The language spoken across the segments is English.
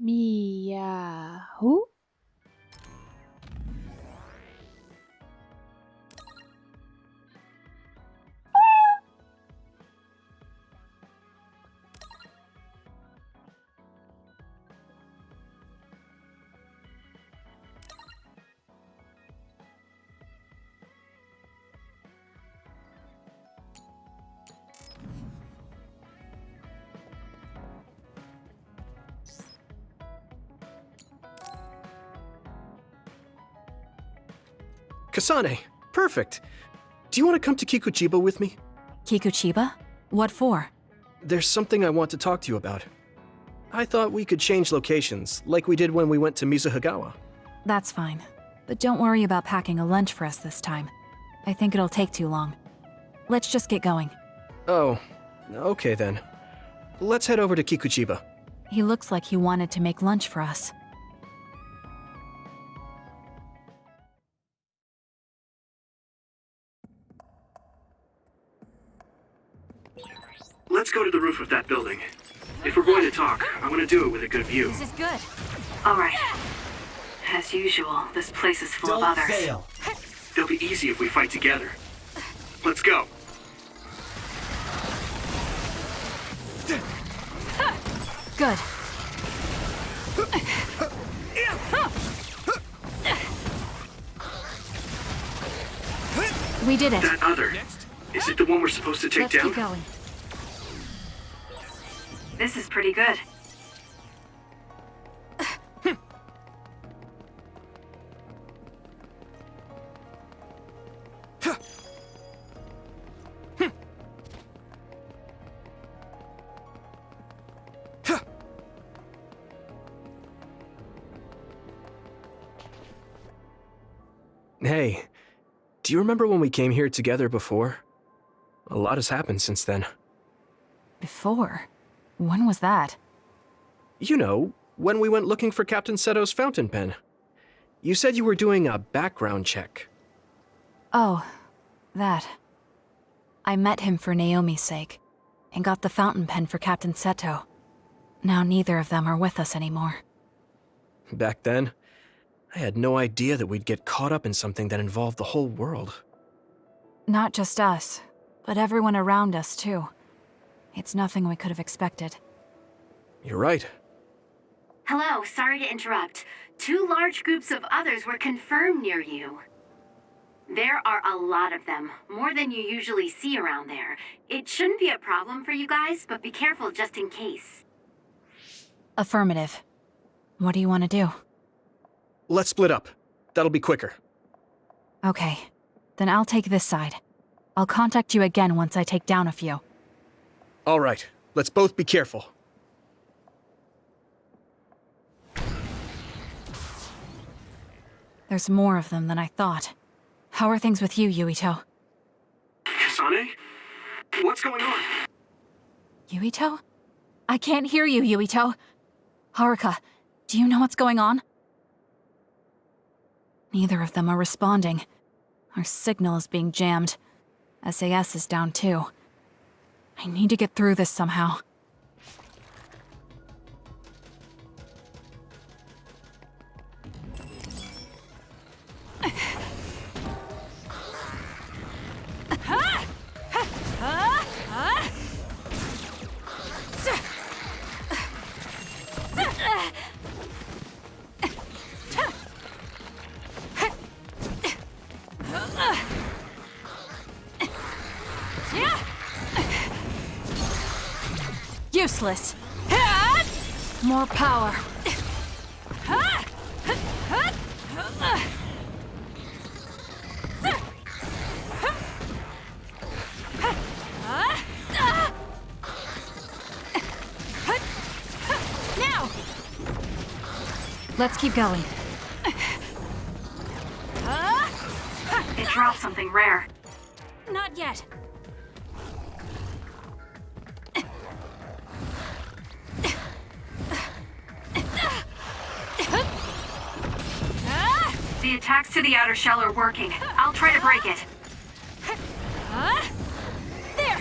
Miyahu? Kasane, perfect. Do you want to come to Kikuchiba with me? Kikuchiba? What for? There's something I want to talk to you about. I thought we could change locations, like we did when we went to Mizuhagawa. That's fine. But don't worry about packing a lunch for us this time. I think it'll take too long. Let's just get going. Oh, okay then. Let's head over to Kikuchiba. He looks like he wanted to make lunch for us. Let's go to the roof of that building. If we're going to talk, I want to do it with a good view. This is good. All right. As usual, this place is full of others. Don't fail. It'll be easy if we fight together. Let's go. Good. We did it. That other. Is it the one we're supposed to take Let's down? keep going. This is pretty good. Hey, do you remember when we came here together before? A lot has happened since then. Before? When was that? You know, when we went looking for Captain Seto's fountain pen. You said you were doing a background check. Oh, that. I met him for Naomi's sake, and got the fountain pen for Captain Seto. Now neither of them are with us anymore. Back then, I had no idea that we'd get caught up in something that involved the whole world. Not just us, but everyone around us too. It's nothing we could have expected. You're right. Hello, sorry to interrupt. 2 large groups of others were confirmed near you. There are a lot of them, more than you usually see around there. It shouldn't be a problem for you guys, but be careful just in case. Affirmative. What do you want to do? Let's split up. That'll be quicker. Okay, then I'll take this side. I'll contact you again once I take down a few. All right, let's both be careful. There's more of them than I thought. How are things with you, Yuito? Kasane? What's going on? Yuito? I can't hear you, Yuito. Haruka, do you know what's going on? Neither of them are responding. Our signal is being jammed. SAS is down too. I need to get through this somehow. Useless. More power. Now! Let's keep going. It dropped something rare. Not yet. The attacks to the outer shell are working. I'll try to break it. There!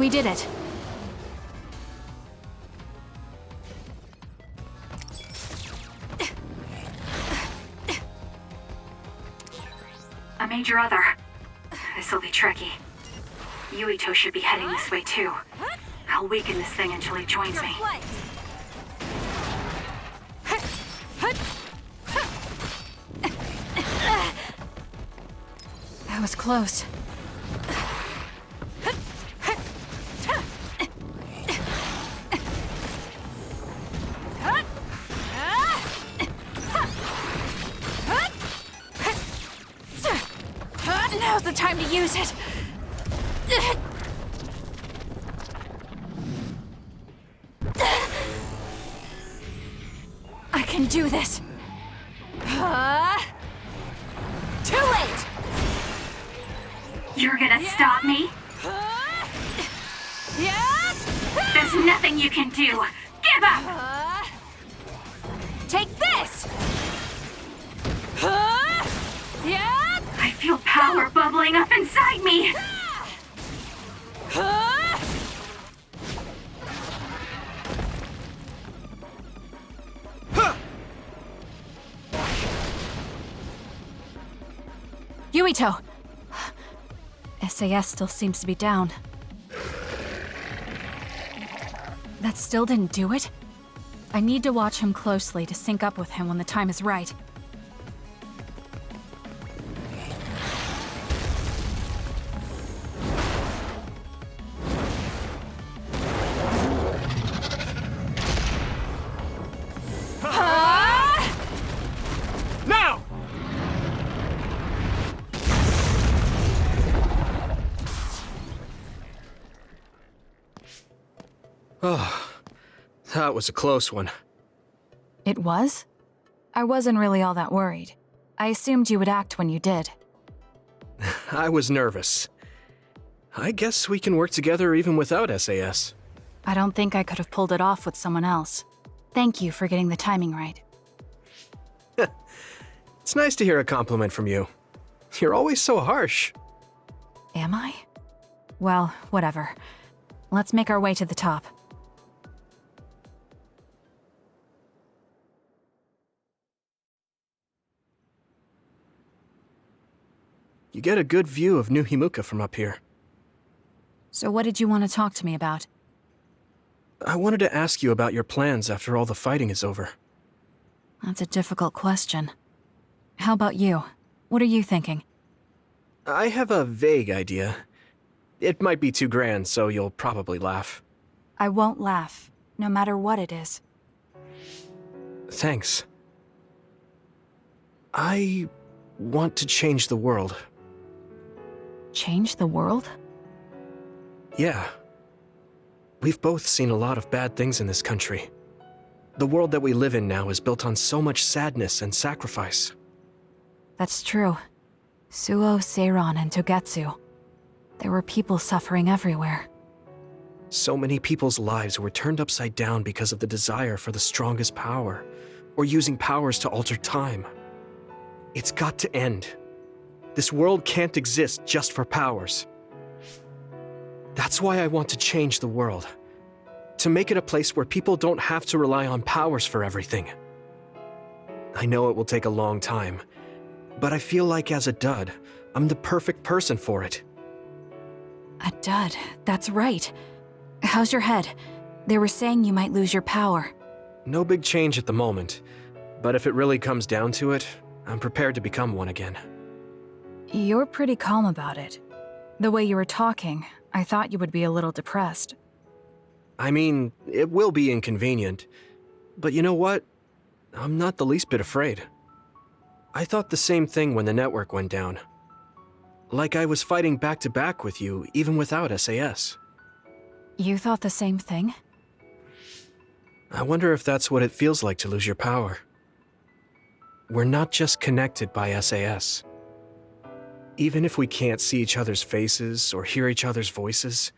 We did it. A major other. This'll be tricky. Yuito should be heading this way too. I'll weaken this thing until he joins me. That was close. Now's the time to use it. I can do this. Too late. You're gonna stop me? Yeah. There's nothing you can do. Give up! Take this. Yeah. I feel power bubbling up inside me. Yuito! SAS still seems to be down. That still didn't do it? I need to watch him closely to sync up with him when the time is right. Now! Oh, that was a close one. It was? I wasn't really all that worried. I assumed you would act when you did. I was nervous. I guess we can work together even without SAS. I don't think I could have pulled it off with someone else. Thank you for getting the timing right. It's nice to hear a compliment from you. You're always so harsh. Am I? Well, whatever. Let's make our way to the top. You get a good view of New Himuka from up here. So what did you want to talk to me about? I wanted to ask you about your plans after all the fighting is over. That's a difficult question. How about you? What are you thinking? I have a vague idea. It might be too grand, so you'll probably laugh. I won't laugh, no matter what it is. Thanks. I want to change the world. Change the world? Yeah. We've both seen a lot of bad things in this country. The world that we live in now is built on so much sadness and sacrifice. That's true. Suo, Seiran, and Togetsu. There were people suffering everywhere. So many people's lives were turned upside down because of the desire for the strongest power, or using powers to alter time. It's got to end. This world can't exist just for powers. That's why I want to change the world. To make it a place where people don't have to rely on powers for everything. I know it will take a long time, but I feel like as a dud, I'm the perfect person for it. A dud, that's right. How's your head? They were saying you might lose your power. No big change at the moment, but if it really comes down to it, I'm prepared to become one again. You're pretty calm about it. The way you were talking, I thought you would be a little depressed. I mean, it will be inconvenient, but you know what? I'm not the least bit afraid. I thought the same thing when the network went down. Like I was fighting back-to-back with you, even without SAS. You thought the same thing? I wonder if that's what it feels like to lose your power. We're not just connected by SAS. Even if we can't see each other's faces or hear each other's voices,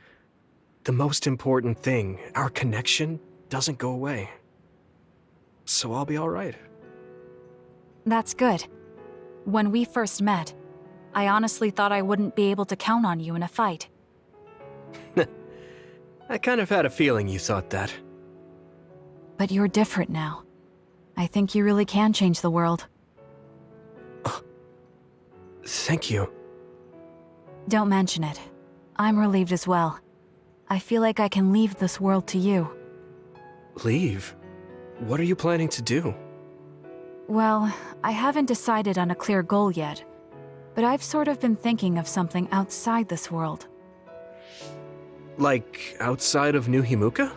the most important thing, our connection, doesn't go away. So I'll be all right. That's good. When we first met, I honestly thought I wouldn't be able to count on you in a fight. I kind of had a feeling you thought that. But you're different now. I think you really can change the world. Thank you. Don't mention it. I'm relieved as well. I feel like I can leave this world to you. Leave? What are you planning to do? Well, I haven't decided on a clear goal yet, but I've sort of been thinking of something outside this world. Like, outside of New Himuka?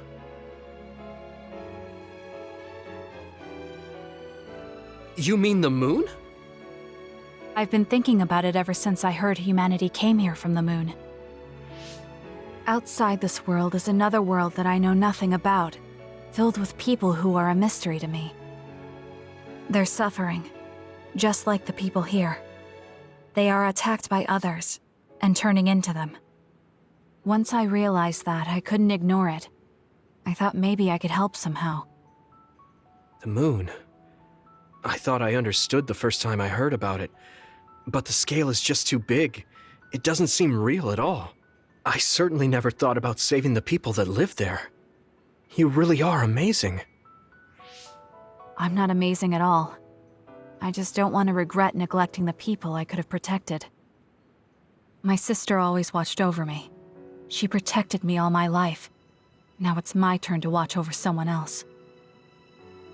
You mean the moon? I've been thinking about it ever since I heard humanity came here from the moon. Outside this world is another world that I know nothing about, filled with people who are a mystery to me. They're suffering, just like the people here. They are attacked by others, and turning into them. Once I realized that, I couldn't ignore it. I thought maybe I could help somehow. The moon. I thought I understood the first time I heard about it, but the scale is just too big. It doesn't seem real at all. I certainly never thought about saving the people that live there. You really are amazing. I'm not amazing at all. I just don't want to regret neglecting the people I could have protected. My sister always watched over me. She protected me all my life. Now it's my turn to watch over someone else.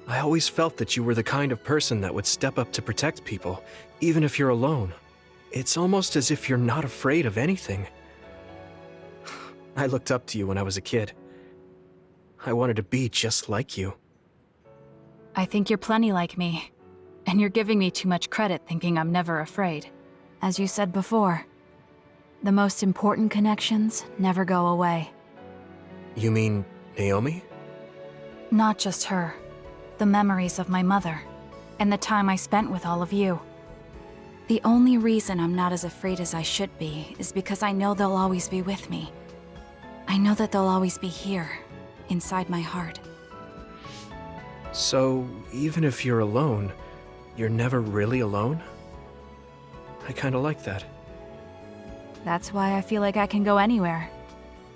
I always felt that you were the kind of person that would step up to protect people, even if you're alone. It's almost as if you're not afraid of anything. I looked up to you when I was a kid. I wanted to be just like you. I think you're plenty like me. And you're giving me too much credit thinking I'm never afraid. As you said before, the most important connections never go away. You mean Naomi? Not just her. The memories of my mother, and the time I spent with all of you. The only reason I'm not as afraid as I should be is because I know they'll always be with me. I know that they'll always be here, inside my heart. So, even if you're alone, you're never really alone? I kinda like that. That's why I feel like I can go anywhere,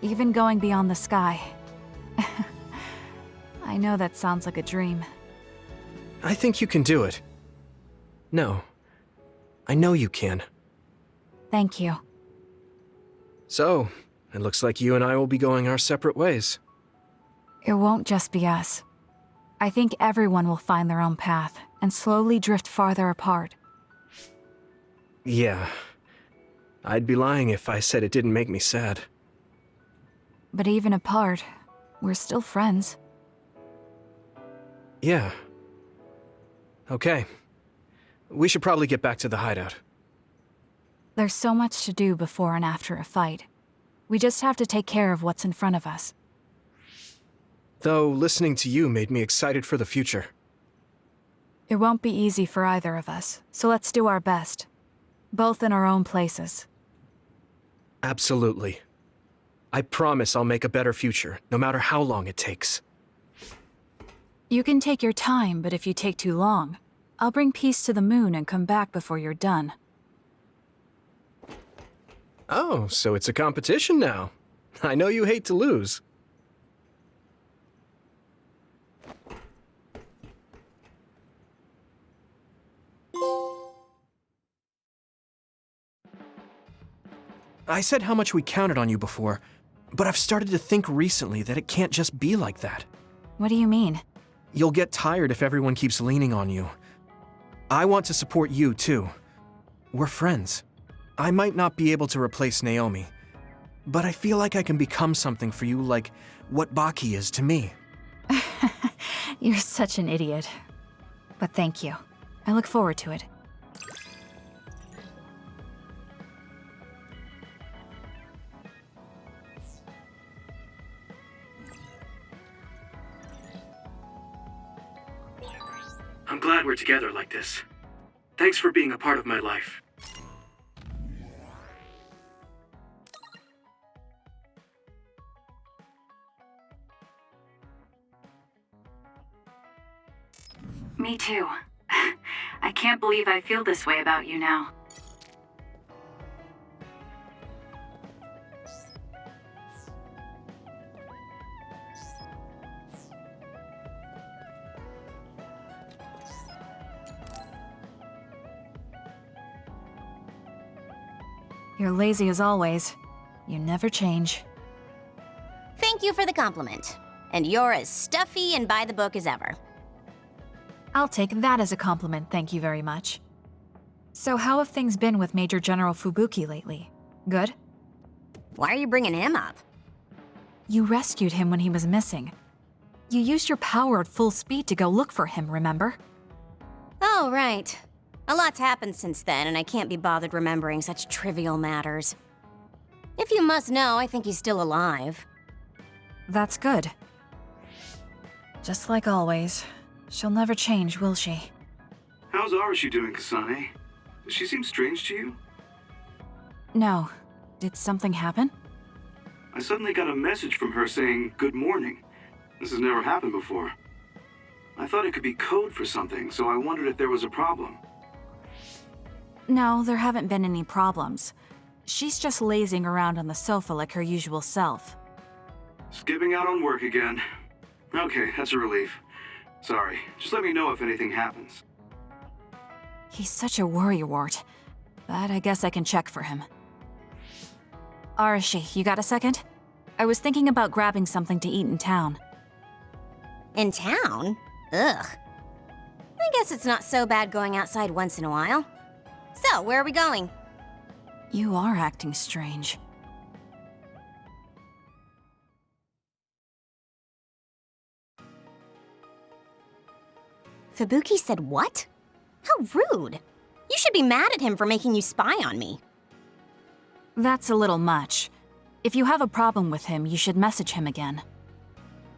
even going beyond the sky. I know that sounds like a dream. I think you can do it. No. I know you can. Thank you. So, it looks like you and I will be going our separate ways. It won't just be us. I think everyone will find their own path and slowly drift farther apart. Yeah. I'd be lying if I said it didn't make me sad. But even apart, we're still friends. Yeah. Okay. We should probably get back to the hideout. There's so much to do before and after a fight. We just have to take care of what's in front of us. Though, listening to you made me excited for the future. It won't be easy for either of us, so let's do our best. Both in our own places. Absolutely. I promise I'll make a better future, no matter how long it takes. You can take your time, but if you take too long, I'll bring peace to the moon and come back before you're done. Oh, so it's a competition now. I know you hate to lose. I said how much we counted on you before, but I've started to think recently that it can't just be like that. What do you mean? You'll get tired if everyone keeps leaning on you. I want to support you, too. We're friends. I might not be able to replace Naomi, but I feel like I can become something for you like what Baki is to me. You're such an idiot. But thank you. I look forward to it. I'm glad we're together like this. Thanks for being a part of my life. Me too. I can't believe I feel this way about you now. You're lazy as always. You never change. Thank you for the compliment. And you're as stuffy and by the book as ever. I'll take that as a compliment, thank you very much. So how have things been with Major General Fubuki lately? Good? Why are you bringing him up? You rescued him when he was missing. You used your power at full speed to go look for him, remember? Oh, right. A lot's happened since then, and I can't be bothered remembering such trivial matters. If you must know, I think he's still alive. That's good. Just like always. She'll never change, will she? How's Arashi doing, Kasane? Does she seem strange to you? No. Did something happen? I suddenly got a message from her saying, "Good morning." This has never happened before. I thought it could be code for something, so I wondered if there was a problem. No, there haven't been any problems. She's just lazing around on the sofa like her usual self. Skipping out on work again. Okay, that's a relief. Sorry, just let me know if anything happens. He's such a worrywart, but I guess I can check for him. Arashi, you got a second? I was thinking about grabbing something to eat in town. In town? Ugh. I guess it's not so bad going outside once in a while. So, where are we going? You are acting strange. Fubuki said what? How rude. You should be mad at him for making you spy on me. That's a little much. If you have a problem with him, you should message him again.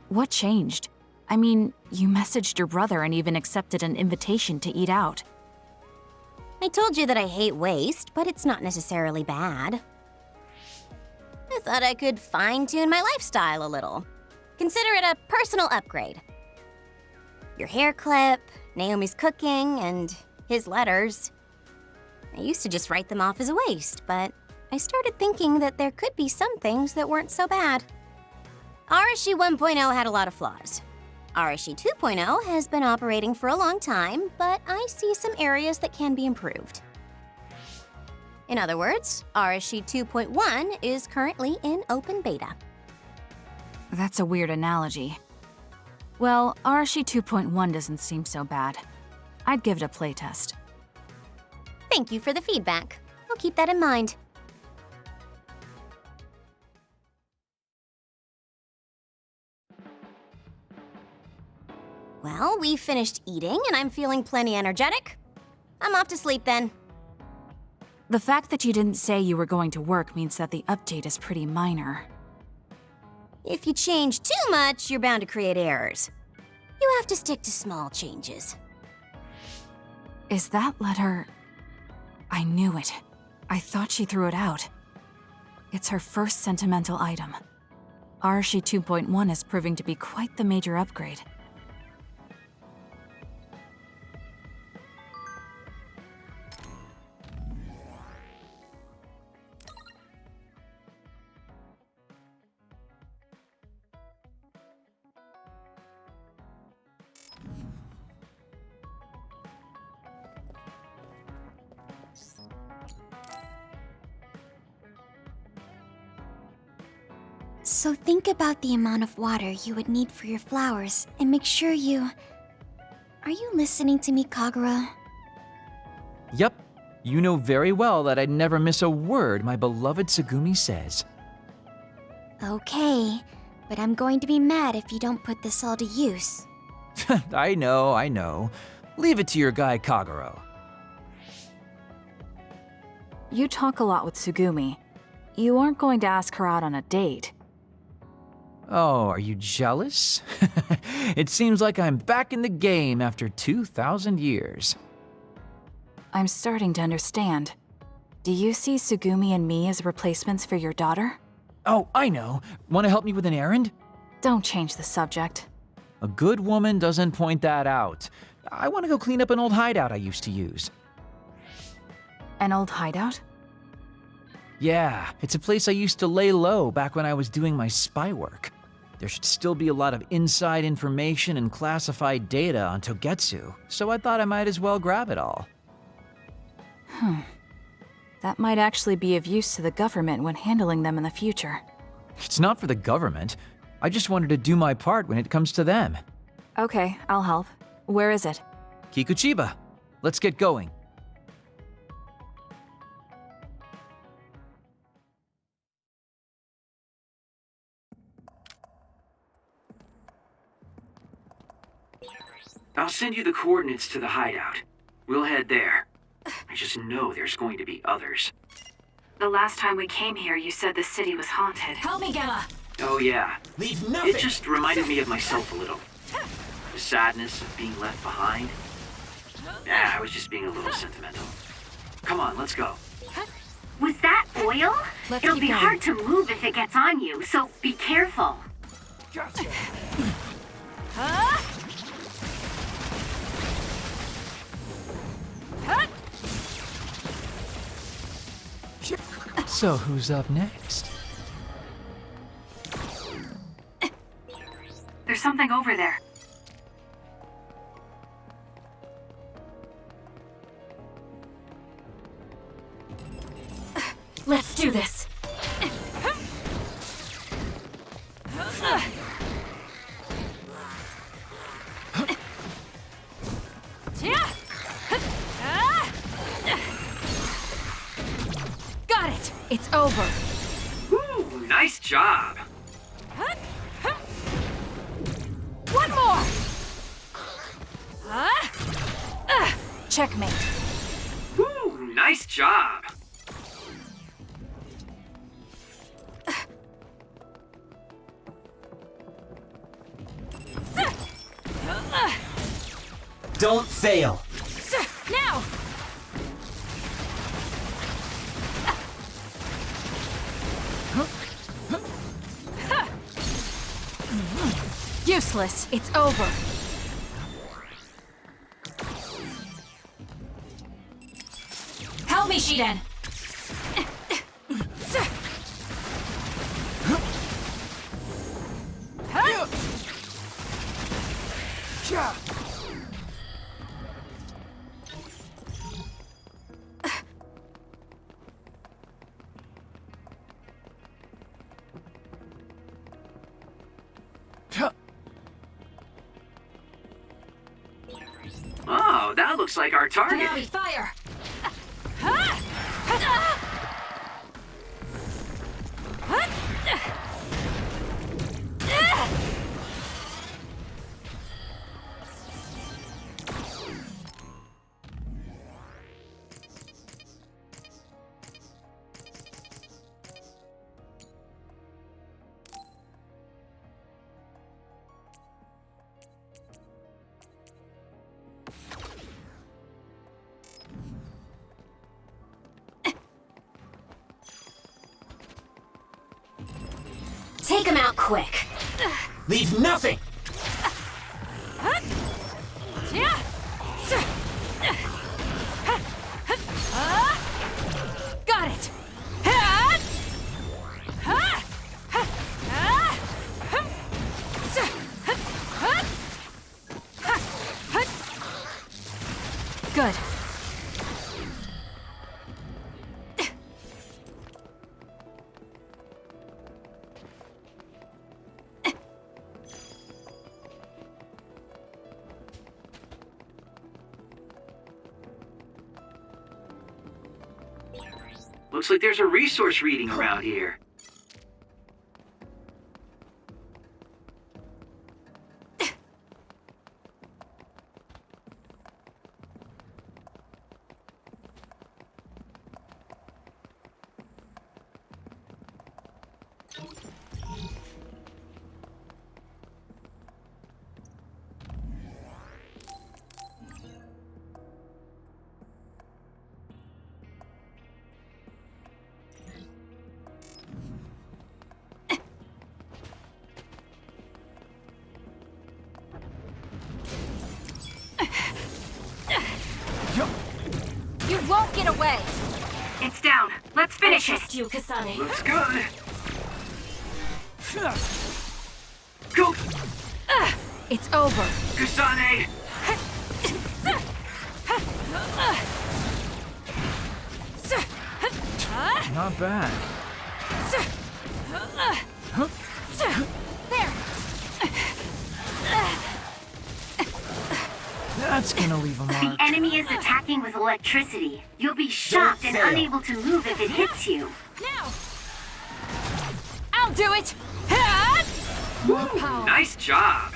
What changed? I mean, you messaged your brother and even accepted an invitation to eat out. I told you that I hate waste, but it's not necessarily bad. I thought I could fine-tune my lifestyle a little. Consider it a personal upgrade. Your hair clip, Naomi's cooking, and his letters. I used to just write them off as a waste, but I started thinking that there could be some things that weren't so bad. Arashi 1.0 had a lot of flaws. Arashi 2.0 has been operating for a long time, but I see some areas that can be improved. In other words, Arashi 2.1 is currently in open beta. That's a weird analogy. Well, Arashi 2.1 doesn't seem so bad. I'd give it a playtest. Thank you for the feedback. I'll keep that in mind. Well, we finished eating and I'm feeling plenty energetic. I'm off to sleep then. The fact that you didn't say you were going to work means that the update is pretty minor. If you change too much, you're bound to create errors. You have to stick to small changes. Is that letter... I knew it. I thought she threw it out. It's her first sentimental item. Arashi 2.1 is proving to be quite the major upgrade. So think about the amount of water you would need for your flowers and make sure you... Are you listening to me, Kagura? Yep. You know very well that I'd never miss a word my beloved Tsugumi says. Okay, but I'm going to be mad if you don't put this all to use. I know. Leave it to your guy Kaguro. You talk a lot with Tsugumi. You aren't going to ask her out on a date. Oh, are you jealous? It seems like I'm back in the game after 2,000 years. I'm starting to understand. Do you see Tsugumi and me as replacements for your daughter? Oh, I know. Want to help me with an errand? Don't change the subject. A good woman doesn't point that out. I want to go clean up an old hideout I used to use. An old hideout? Yeah, it's a place I used to lay low back when I was doing my spy work. There should still be a lot of inside information and classified data on Togetsu, so I thought I might as well grab it all. That might actually be of use to the government when handling them in the future. It's not for the government. I just wanted to do my part when it comes to them. Okay, I'll help. Where is it? Kikuchiba, let's get going. I'll send you the coordinates to the hideout. We'll head there. I just know there's going to be others. The last time we came here, you said the city was haunted. Help me, Gemma! Oh yeah. Leave nothing! It just reminded me of myself a little. The sadness of being left behind. Yeah, I was just being a little sentimental. Come on, let's go. Was that oil? Let's It'll keep be going. hard to move if it gets on you, so be careful. Gotcha! So who's up next? There's something over there. Let's do this! Got it! It's over! Ooh, nice job. One more! Checkmate. Ooh, nice job. Don't fail! Now! Useless. It's over. Help me, Shiden! Oh, that looks like our target. Konami, fire! Take him out quick. Leave nothing! Got it! Good. Looks like there's a resource reading around here. You won't get away! It's down. Let's finish it. Trust you, Kasane. Looks good. Go, It's over. Kasane! Not bad. There! That's gonna leave a The mark. enemy is attacking with electricity. You'll be shocked and fail. unable to move if it hits you. Now! I'll do it! More power! Nice job.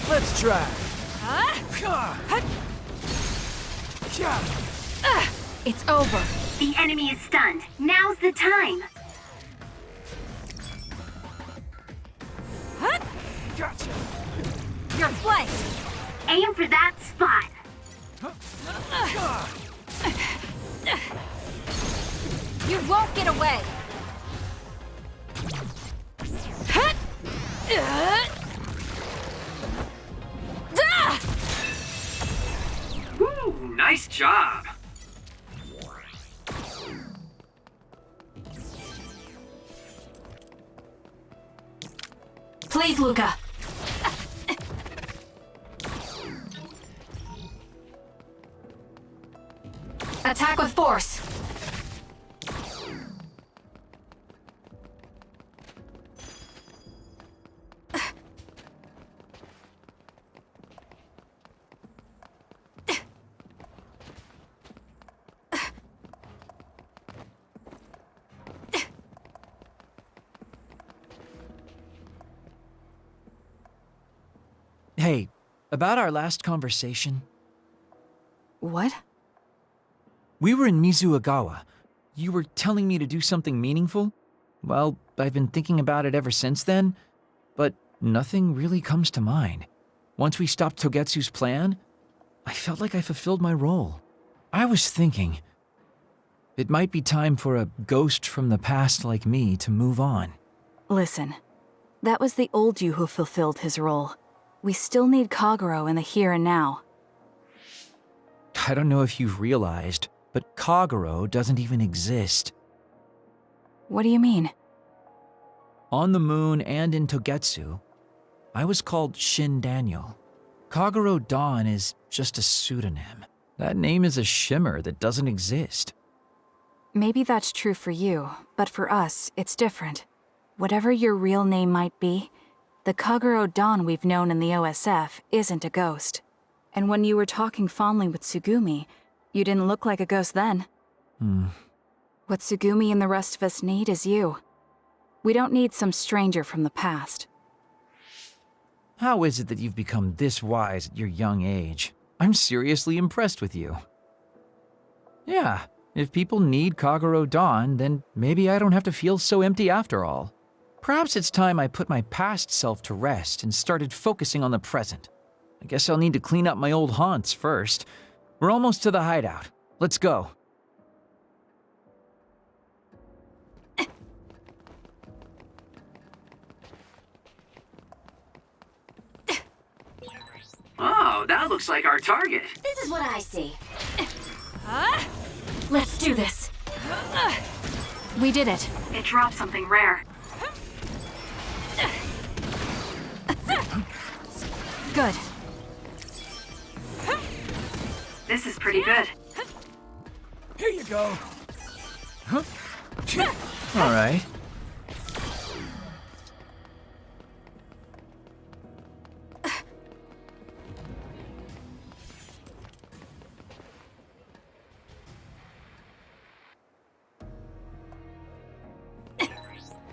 Let's try. It's over. The enemy is stunned. Now's the time. Gotcha. You're flanked! Aim for that spot. You won't get away! Woo, nice job. Please, Luca. Attack with force. Hey, about our last conversation. What? We were in Mizuagawa. You were telling me to do something meaningful? Well, I've been thinking about it ever since then, but nothing really comes to mind. Once we stopped Togetsu's plan, I felt like I fulfilled my role. I was thinking, it might be time for a ghost from the past like me to move on. Listen, that was the old you who fulfilled his role. We still need Kagero in the here and now. I don't know if you've realized, but Kagero doesn't even exist. What do you mean? On the moon and in Togetsu, I was called Shin Daniel. Kagero Dawn is just a pseudonym. That name is a shimmer that doesn't exist. Maybe that's true for you, but for us, it's different. Whatever your real name might be, the Kagero Dawn we've known in the OSF isn't a ghost. And when you were talking fondly with Tsugumi, you didn't look like a ghost then. What Tsugumi and the rest of us need is you. We don't need some stranger from the past. How is it that you've become this wise at your young age? I'm seriously impressed with you. Yeah, if people need Kagero Dawn, then maybe I don't have to feel so empty after all. Perhaps it's time I put my past self to rest and started focusing on the present. I guess I'll need to clean up my old haunts first. We're almost to the hideout. Let's go. Oh, that looks like our target. This is what I see. Let's do this. We did it. It dropped something rare. Good. This is pretty good. Here you go. All right.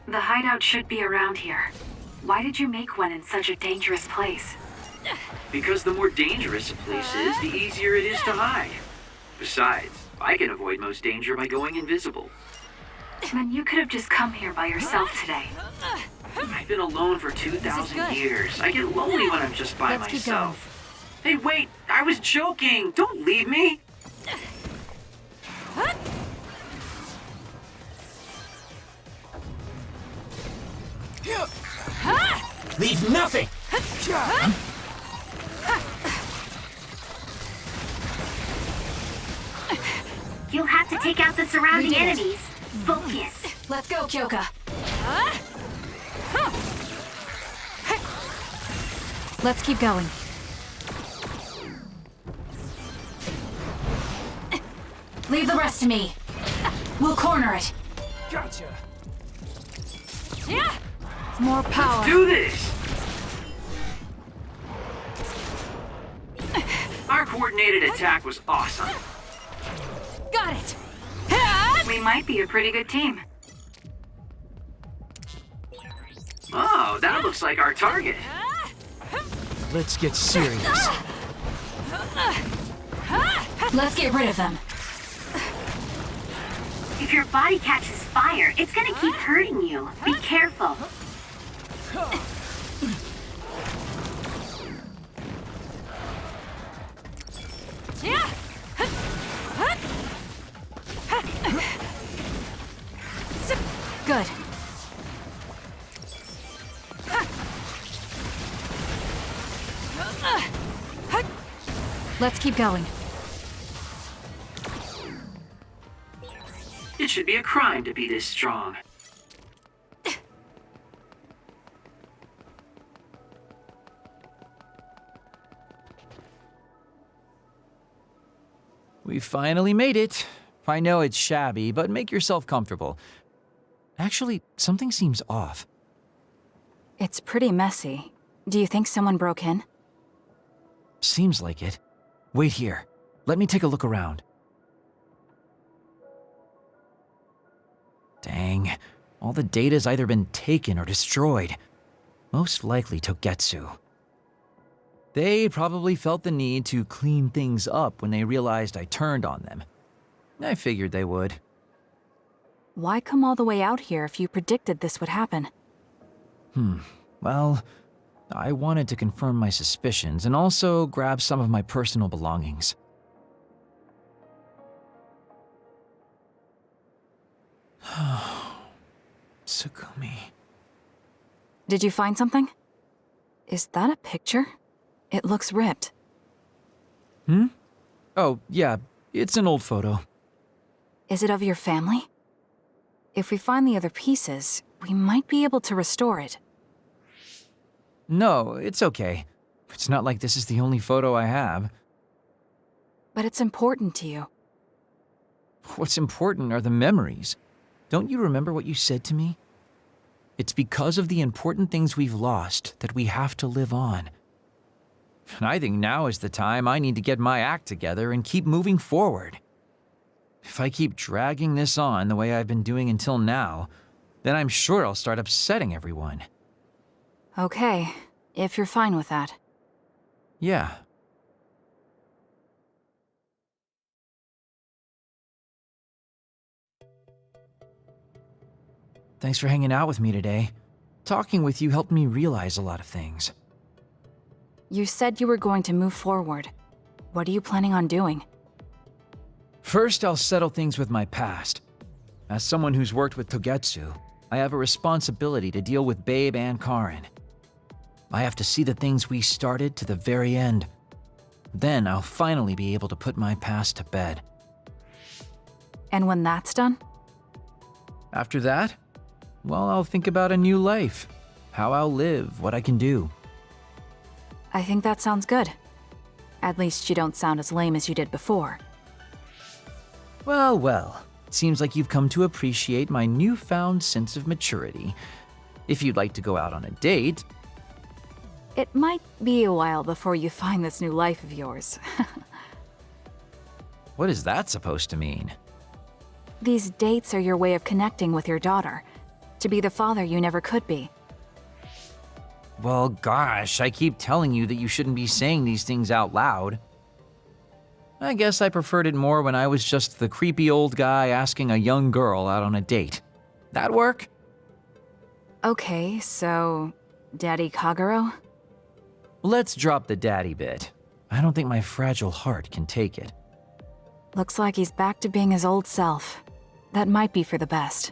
The hideout should be around here. Why did you make one in such a dangerous place? Because the more dangerous a place is, the easier it is to hide. Besides, I can avoid most danger by going invisible. Then you could have just come here by yourself today. I've been alone for 2,000 years. I get lonely when I'm just by Let's keep myself. Hey, wait! I was joking! Don't leave me! Leave nothing! You'll have to take out the surrounding We did it. enemies. Focus. Let's go, Kyoka. Let's keep going. Leave the rest to me. We'll corner it. Gotcha. More power. Do this! Our coordinated attack was awesome. Got it. We might be a pretty good team. Oh, that looks like our target. Let's get serious. Let's get rid of them. If your body catches fire, it's gonna keep hurting you. Be careful. Good. Let's keep going. It should be a crime to be this strong. We finally made it. I know it's shabby, but make yourself comfortable. Actually, something seems off. It's pretty messy. Do you think someone broke in? Seems like it. Wait here. Let me take a look around. Dang. All the data's either been taken or destroyed. Most likely Togetsu. They probably felt the need to clean things up when they realized I turned on them. I figured they would. Why come all the way out here if you predicted this would happen? Well, I wanted to confirm my suspicions and also grab some of my personal belongings. Tsukumi. Did you find something? Is that a picture? It looks ripped. Oh, yeah, it's an old photo. Is it of your family? If we find the other pieces, we might be able to restore it. No, it's okay. It's not like this is the only photo I have. But it's important to you. What's important are the memories. Don't you remember what you said to me? It's because of the important things we've lost that we have to live on. And I think now is the time I need to get my act together and keep moving forward. If I keep dragging this on the way I've been doing until now, then I'm sure I'll start upsetting everyone. Okay, if you're fine with that. Yeah. Thanks for hanging out with me today. Talking with you helped me realize a lot of things. You said you were going to move forward. What are you planning on doing? First, I'll settle things with my past. As someone who's worked with Togetsu, I have a responsibility to deal with Babe and Karin. I have to see the things we started to the very end. Then I'll finally be able to put my past to bed. And when that's done? After that, well, I'll think about a new life. How I'll live, what I can do. I think that sounds good. At least you don't sound as lame as you did before. Well, well. It seems like you've come to appreciate my newfound sense of maturity. If you'd like to go out on a date... It might be a while before you find this new life of yours. What is that supposed to mean? These dates are your way of connecting with your daughter. To be the father you never could be. Well, gosh, I keep telling you that you shouldn't be saying these things out loud. I guess I preferred it more when I was just the creepy old guy asking a young girl out on a date. That work? Okay, so... Daddy Kagero? Let's drop the daddy bit. I don't think my fragile heart can take it. Looks like he's back to being his old self. That might be for the best.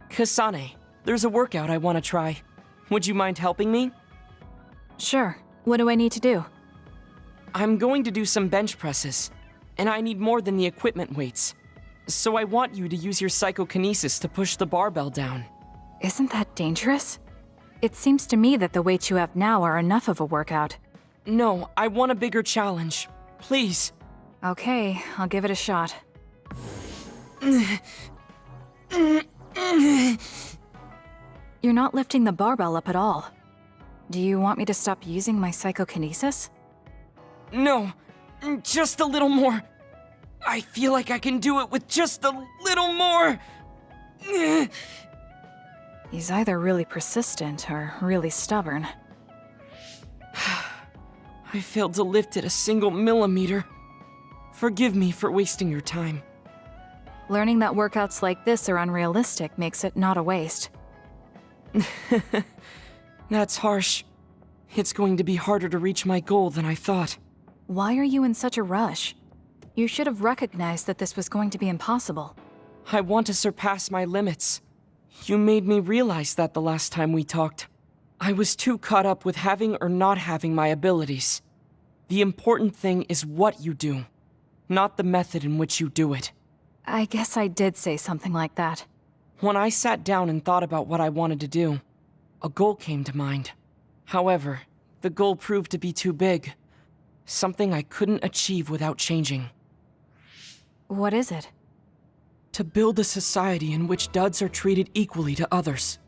Kasane, there's a workout I want to try. Would you mind helping me? Sure. What do I need to do? I'm going to do some bench presses, and I need more than the equipment weights. So I want you to use your psychokinesis to push the barbell down. Isn't that dangerous? It seems to me that the weights you have now are enough of a workout. No, I want a bigger challenge. Please. Okay, I'll give it a shot. You're not lifting the barbell up at all. Do you want me to stop using my psychokinesis? No, just a little more. I feel like I can do it with just a little more. He's either really persistent or really stubborn. I failed to lift it a single millimeter. Forgive me for wasting your time. Learning that workouts like this are unrealistic makes it not a waste. That's harsh. It's going to be harder to reach my goal than I thought. Why are you in such a rush? You should have recognized that this was going to be impossible. I want to surpass my limits. You made me realize that the last time we talked. I was too caught up with having or not having my abilities. The important thing is what you do, not the method in which you do it. I guess I did say something like that. When I sat down and thought about what I wanted to do, a goal came to mind. However, the goal proved to be too big. Something I couldn't achieve without changing. What is it? To build a society in which duds are treated equally to others.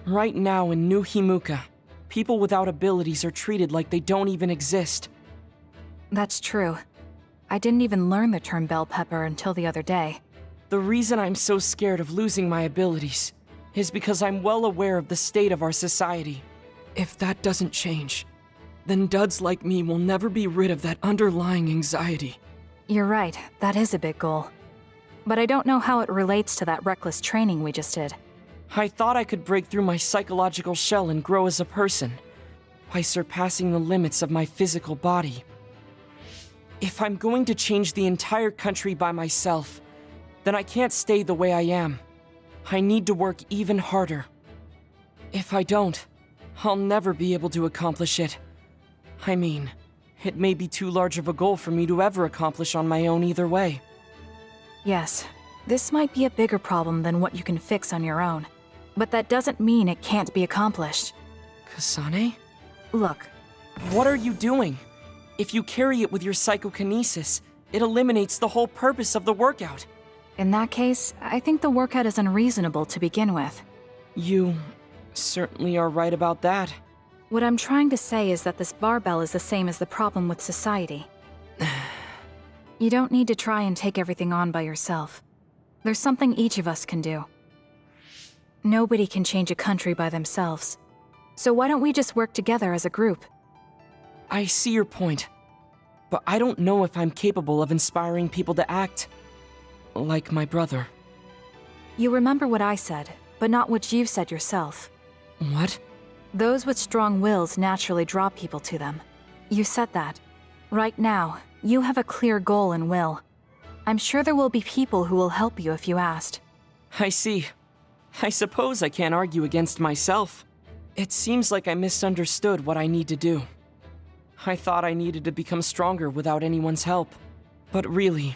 Right now in New Himuka, people without abilities are treated like they don't even exist. That's true. I didn't even learn the term bell pepper until the other day. The reason I'm so scared of losing my abilities is because I'm well aware of the state of our society. If that doesn't change, then duds like me will never be rid of that underlying anxiety. You're right, that is a big goal. But I don't know how it relates to that reckless training we just did. I thought I could break through my psychological shell and grow as a person by surpassing the limits of my physical body. If I'm going to change the entire country by myself, then I can't stay the way I am. I need to work even harder. If I don't, I'll never be able to accomplish it. I mean, it may be too large of a goal for me to ever accomplish on my own either way. Yes, this might be a bigger problem than what you can fix on your own. But that doesn't mean it can't be accomplished. Kasane? Look. What are you doing? If you carry it with your psychokinesis, it eliminates the whole purpose of the workout. In that case, I think the workout is unreasonable to begin with. You certainly are right about that. What I'm trying to say is that this barbell is the same as the problem with society. You don't need to try and take everything on by yourself. There's something each of us can do. Nobody can change a country by themselves. So why don't we just work together as a group? I see your point, but I don't know if I'm capable of inspiring people to act like my brother. You remember what I said, but not what you said yourself. What? Those with strong wills naturally draw people to them. You said that. Right now, you have a clear goal and will. I'm sure there will be people who will help you if you asked. I see. I suppose I can't argue against myself. It seems like I misunderstood what I need to do. I thought I needed to become stronger without anyone's help. But really,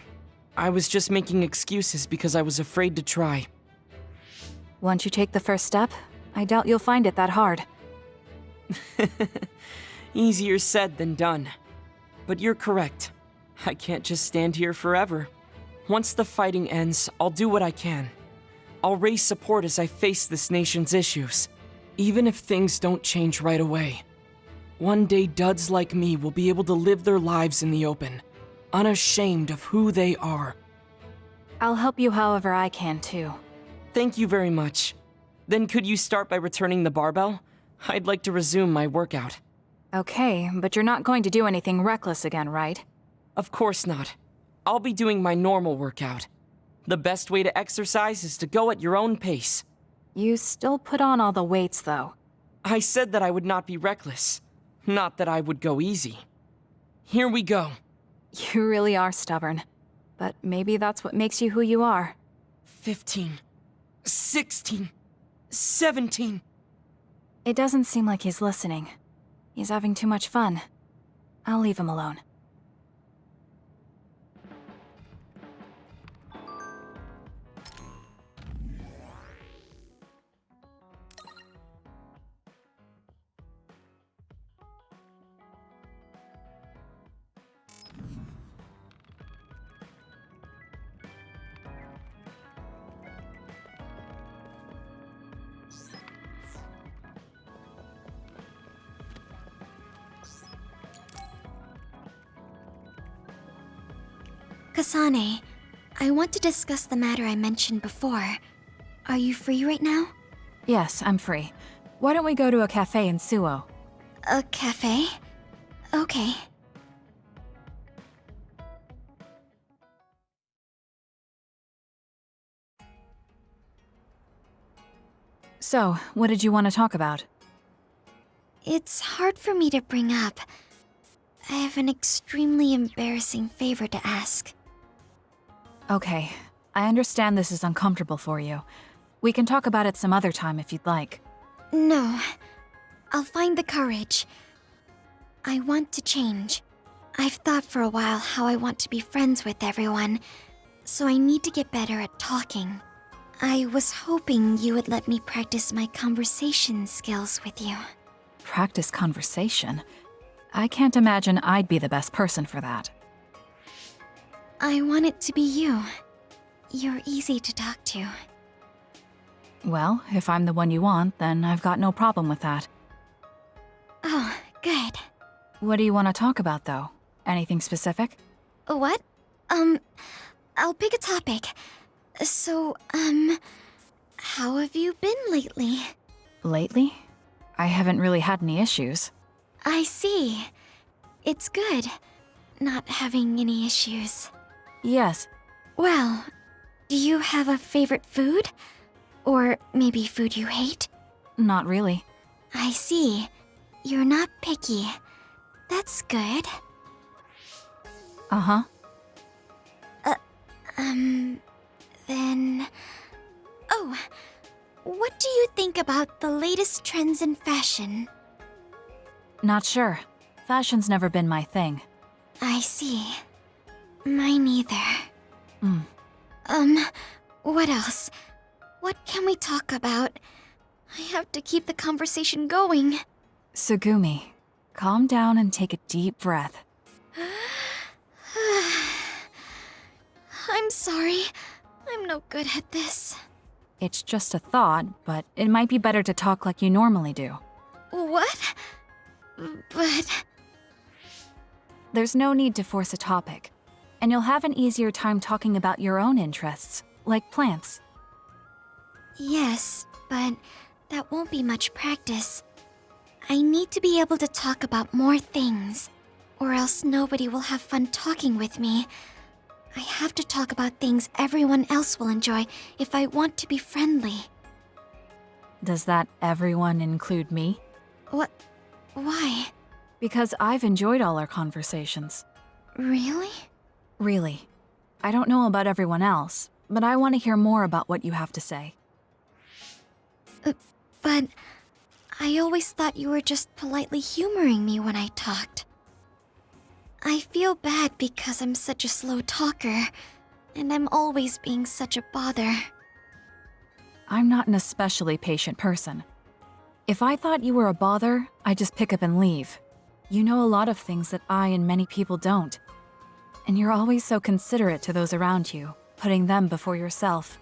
I was just making excuses because I was afraid to try. Once you take the first step, I doubt you'll find it that hard. Easier said than done. But you're correct. I can't just stand here forever. Once the fighting ends, I'll do what I can. I'll raise support as I face this nation's issues, even if things don't change right away. One day, duds like me will be able to live their lives in the open, unashamed of who they are. I'll help you however I can, too. Thank you very much. Then could you start by returning the barbell? I'd like to resume my workout. Okay, but you're not going to do anything reckless again, right? Of course not. I'll be doing my normal workout. The best way to exercise is to go at your own pace. You still put on all the weights, though. I said that I would not be reckless, not that I would go easy. Here we go. You really are stubborn. But maybe that's what makes you who you are. 15, 16, 17. It doesn't seem like he's listening. He's having too much fun. I'll leave him alone. Kasane, I want to discuss the matter I mentioned before. Are you free right now? Yes, I'm free. Why don't we go to a cafe in Suo? A cafe? Okay. So, what did you want to talk about? It's hard for me to bring up. I have an extremely embarrassing favor to ask. Okay, I understand this is uncomfortable for you. We can talk about it some other time if you'd like. No. I'll find the courage. I want to change. I've thought for a while how I want to be friends with everyone, so I need to get better at talking. I was hoping you would let me practice my conversation skills with you. Practice conversation? I can't imagine I'd be the best person for that. I want it to be you. You're easy to talk to. Well, if I'm the one you want, then I've got no problem with that. Oh, good. What do you want to talk about, though? Anything specific? What? I'll pick a topic. So, how have you been lately? Lately? I haven't really had any issues. I see. It's good, not having any issues. Yes. Well, do you have a favorite food? Or maybe food you hate? Not really. I see. You're not picky. That's good. Uh-huh. Then... Oh, what do you think about the latest trends in fashion? Not sure. Fashion's never been my thing. I see. Mine either. Hmm. What else? What can we talk about? I have to keep the conversation going. Sugumi, calm down and take a deep breath. I'm sorry. I'm no good at this. It's just a thought, but it might be better to talk like you normally do. What? But... There's no need to force a topic, and you'll have an easier time talking about your own interests, like plants. Yes, but that won't be much practice. I need to be able to talk about more things, or else nobody will have fun talking with me. I have to talk about things everyone else will enjoy if I want to be friendly. Does that everyone include me? What? Why? Because I've enjoyed all our conversations. Really? Really. I don't know about everyone else, but I want to hear more about what you have to say. But I always thought you were just politely humoring me when I talked. I feel bad because I'm such a slow talker, and I'm always being such a bother. I'm not an especially patient person. If I thought you were a bother, I'd just pick up and leave. You know a lot of things that I and many people don't. And you're always so considerate to those around you, putting them before yourself.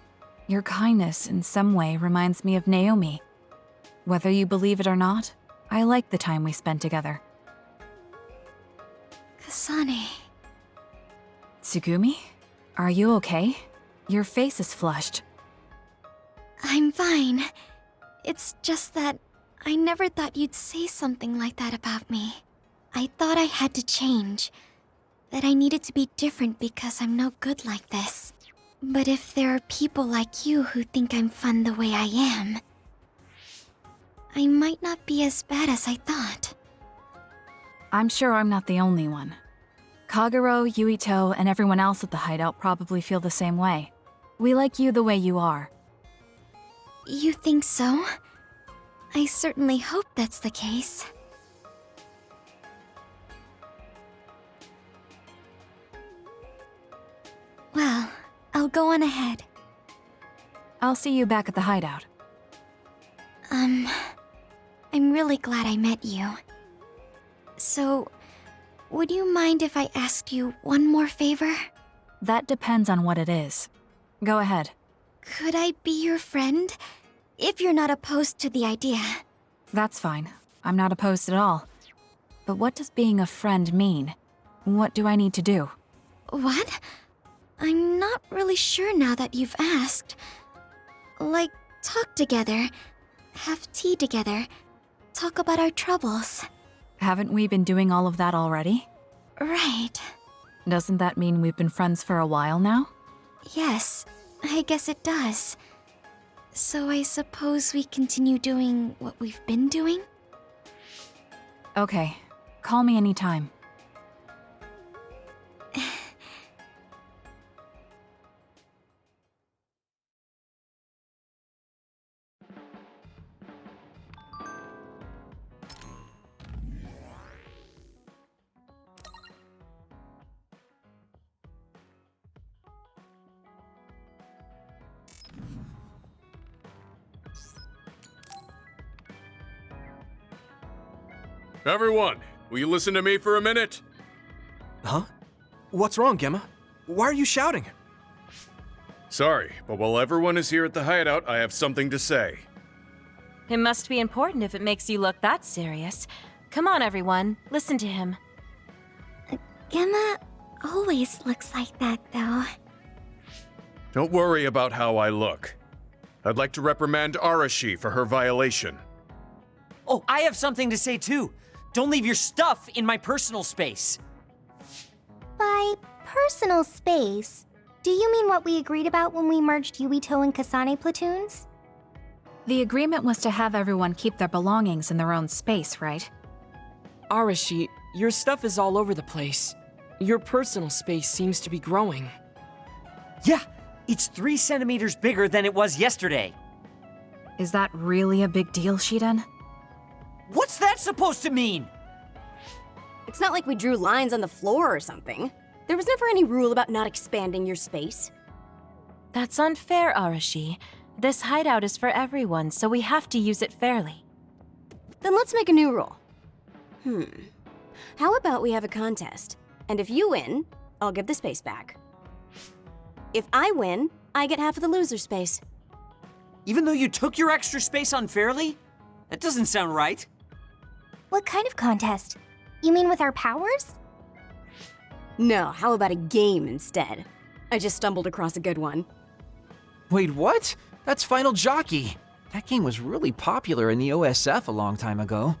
Your kindness in some way reminds me of Naomi. Whether you believe it or not, I like the time we spent together. Kasane... Tsugumi? Are you okay? Your face is flushed. I'm fine. It's just that I never thought you'd say something like that about me. I thought I had to change. That I needed to be different because I'm no good like this. But if there are people like you who think I'm fun the way I am, I might not be as bad as I thought. I'm sure I'm not the only one. Kagero, Yuito, and everyone else at the hideout probably feel the same way. We like you the way you are. You think so? I certainly hope that's the case. Well, I'll go on ahead. I'll see you back at the hideout. I'm really glad I met you. So, would you mind if I asked you one more favor? That depends on what it is. Go ahead. Could I be your friend? If you're not opposed to the idea. That's fine. I'm not opposed at all. But what does being a friend mean? What do I need to do? What? I'm not really sure now that you've asked. Like, talk together, have tea together, talk about our troubles. Haven't we been doing all of that already? Right. Doesn't that mean we've been friends for a while now? Yes, I guess it does. So I suppose we continue doing what we've been doing? Okay. Call me anytime. Everyone, will you listen to me for a minute? Huh? What's wrong, Gemma? Why are you shouting? Sorry, but while everyone is here at the hideout, I have something to say. It must be important if it makes you look that serious. Come on, everyone. Listen to him. Gemma always looks like that, though. Don't worry about how I look. I'd like to reprimand Arashi for her violation. Oh, I have something to say too. Don't leave your stuff in my personal space. By personal space, do you mean what we agreed about when we merged Yuito and Kasane platoons? The agreement was to have everyone keep their belongings in their own space, right? Arashi, your stuff is all over the place. Your personal space seems to be growing. Yeah, it's 3 centimeters bigger than it was yesterday. Is that really a big deal, Shiden? What's that supposed to mean? It's not like we drew lines on the floor or something. There was never any rule about not expanding your space. That's unfair, Arashi. This hideout is for everyone, so we have to use it fairly. Then let's make a new rule. How about we have a contest, and if you win, I'll give the space back. If I win, I get half of the loser space. Even though you took your extra space unfairly? That doesn't sound right. What kind of contest? You mean with our powers? No, how about a game instead? I just stumbled across a good one. Wait, what? That's Final Jockey. That game was really popular in the OSF a long time ago.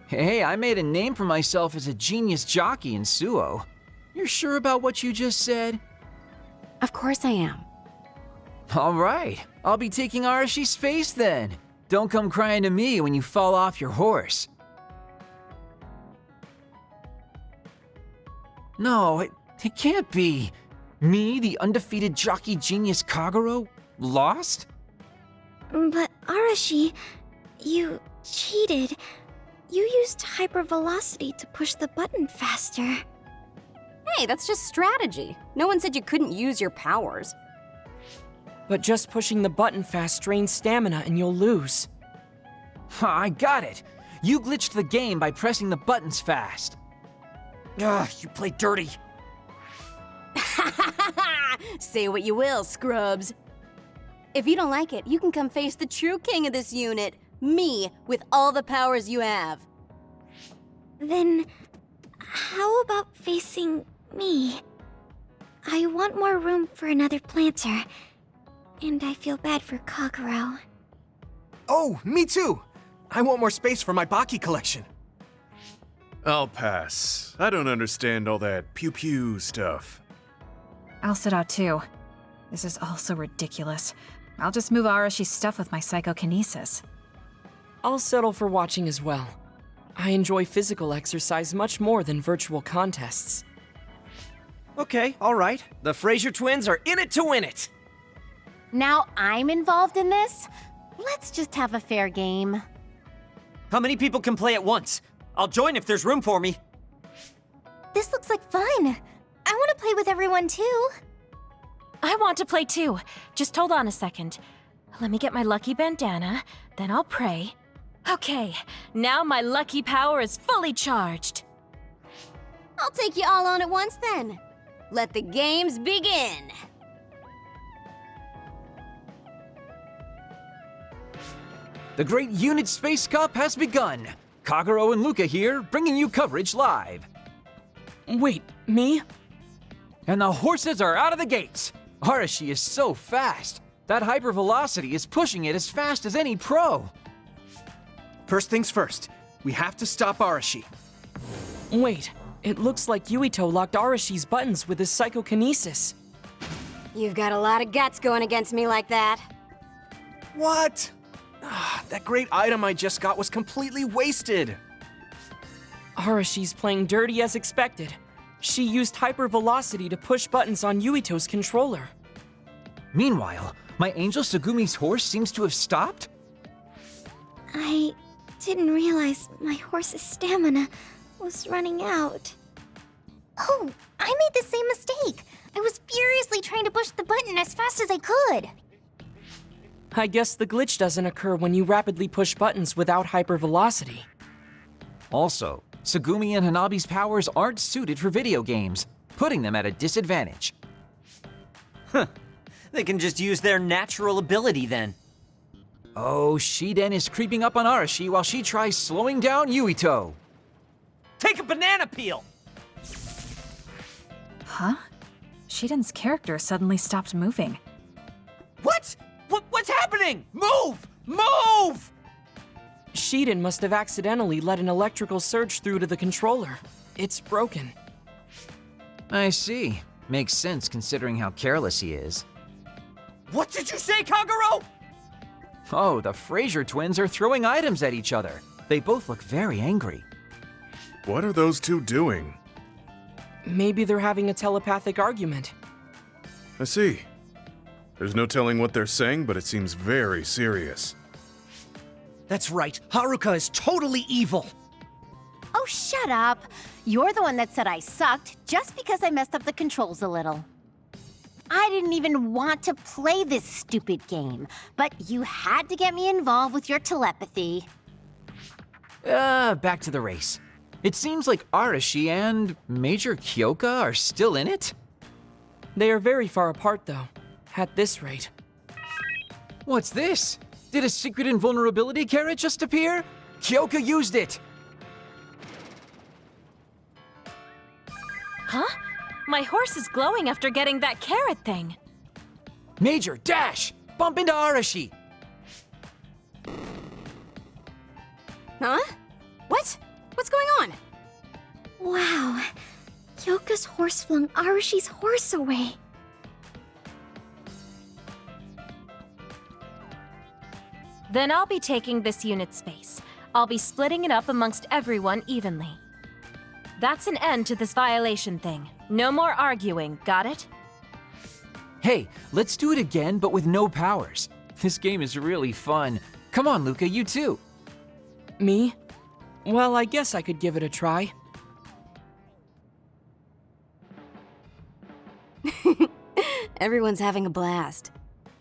Hey, I made a name for myself as a genius jockey in Suo. You're sure about what you just said? Of course I am. All right, I'll be taking Arashi's space then. Don't come crying to me when you fall off your horse. No, it can't be. Me, the undefeated jockey genius Kagero, lost? But Arashi, you cheated. You used hypervelocity to push the button faster. Hey, that's just strategy. No one said you couldn't use your powers. But just pushing the button fast drains stamina and you'll lose. I got it. You glitched the game by pressing the buttons fast. Ugh, you play dirty. Say what you will, scrubs. If you don't like it, you can come face the true king of this unit, me, with all the powers you have. Then, how about facing me? I want more room for another planter, and I feel bad for Kagero. Oh, me too! I want more space for my Baki collection. I'll pass. I don't understand all that pew-pew stuff. I'll sit out too. This is all so ridiculous. I'll just move Arashi's stuff with my psychokinesis. I'll settle for watching as well. I enjoy physical exercise much more than virtual contests. Okay, all right. The Fraser twins are in it to win it. Now I'm involved in this? Let's just have a fair game. How many people can play at once? I'll join if there's room for me. This looks like fun. I want to play with everyone too. I want to play too. Just hold on a second. Let me get my lucky bandana, then I'll pray. Okay, now my lucky power is fully charged. I'll take you all on at once then. Let the games begin. The Great Unit Space Cup has begun. Kagero and Luca here, bringing you coverage live. Wait, me? And the horses are out of the gates. Arashi is so fast. That hypervelocity is pushing it as fast as any pro. First things first, we have to stop Arashi. Wait, it looks like Yuito locked Arashi's buttons with his psychokinesis. You've got a lot of guts going against me like that. What? That great item I just got was completely wasted. Arashi's playing dirty as expected. She used hypervelocity to push buttons on Yuito's controller. Meanwhile, my angel Segumi's horse seems to have stopped? I didn't realize my horse's stamina was running out. Oh, I made the same mistake. I was furiously trying to push the button as fast as I could. I guess the glitch doesn't occur when you rapidly push buttons without hypervelocity. Also, Segumi and Hanabi's powers aren't suited for video games, putting them at a disadvantage. Huh. They can just use their natural ability then. Oh, Shiden is creeping up on Arashi while she tries slowing down Yuito. Take a banana peel! Huh? Shiden's character suddenly stopped moving. What? What's happening? Move! Move! Shiden must have accidentally let an electrical surge through to the controller. It's broken. I see. Makes sense considering how careless he is. What did you say, Kagero? Oh, the Fraser twins are throwing items at each other. They both look very angry. What are those two doing? Maybe they're having a telepathic argument. I see. There's no telling what they're saying, but it seems very serious. That's right. Haruka is totally evil. Oh, shut up. You're the one that said I sucked just because I messed up the controls a little. I didn't even want to play this stupid game, but you had to get me involved with your telepathy. Back to the race. It seems like Arashi and Major Kyoka are still in it? They are very far apart, though, at this rate. What's this? Did a secret invulnerability carrot just appear? Kyoka used it! Huh? My horse is glowing after getting that carrot thing. Major, dash! Bump into Arashi! Huh? What? What's going on? Wow. Kyoka's horse flung Arashi's horse away. Then I'll be taking this unit space. I'll be splitting it up amongst everyone evenly. That's an end to this violation thing. No more arguing, got it? Hey, let's do it again, but with no powers. This game is really fun. Come on, Luca, you too. Me? Well, I guess I could give it a try. Everyone's having a blast.